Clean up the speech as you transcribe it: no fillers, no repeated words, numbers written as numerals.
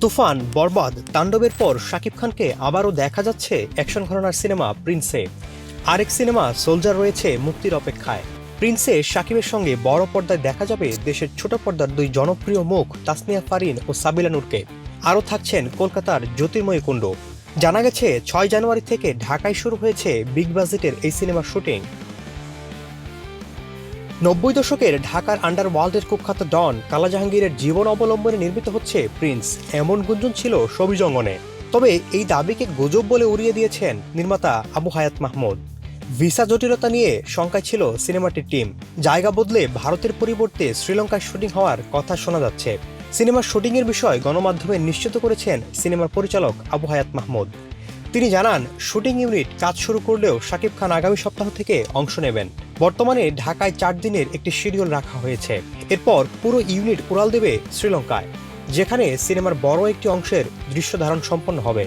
তুফান, বরবাদ, তাণ্ডবের পর শাকিব খানকে আবারও দেখা যাচ্ছে অ্যাকশন ঘরানার সিনেমা প্রিন্সে। আরেক সিনেমা সোলজার রয়েছে মুক্তির অপেক্ষায়। প্রিন্সে শাকিবের সঙ্গে বড় পর্দায় দেখা যাবে দেশের ছোট পর্দার দুই জনপ্রিয় মুখ তাসনিয়া ফারিন ও সাবিলা নূরকে। আরও থাকছেন কলকাতার জ্যোতির্ময়ী কুণ্ড। জানা গেছে 6 জানুয়ারি থেকে ঢাকায় শুরু হয়েছে বিগ বাজেটের এই সিনেমার শুটিং। 90 দশকের ঢাকার আন্ডারওয়ার্ল্ডের কুখ্যাত ডন কালা জাহাঙ্গীরের জীবন অবলম্বনে নির্মিত হচ্ছে প্রিন্স, এমন গুঞ্জন ছিল সবিজ অঙ্গনে। তবে এই দাবিকে গুজব বলে উড়িয়ে দিয়েছেন নির্মাতা আবু হায়াত মাহমুদ। ভিসা জটিলতা নিয়ে শঙ্কায় ছিল সিনেমাটির টিম। জায়গা বদলে ভারতের পরিবর্তে শ্রীলঙ্কায় শুটিং হওয়ার কথা শোনা যাচ্ছে। সিনেমার শুটিংয়ের বিষয় গণমাধ্যমে নিশ্চিত করেছেন সিনেমার পরিচালক আবু হায়াত মাহমুদ। তিনি জানান, শুটিং ইউনিট কাজ শুরু করলেও শাকিব খান আগামী সপ্তাহ থেকে অংশ নেবেন। বর্তমানে ঢাকায় 4 দিনের একটি শিডিউল রাখা হয়েছে। এরপর পুরো ইউনিট উড়াল দেবে শ্রীলঙ্কায়, যেখানে সিনেমার বড় একটি অংশের দৃশ্য ধারণ সম্পন্ন হবে।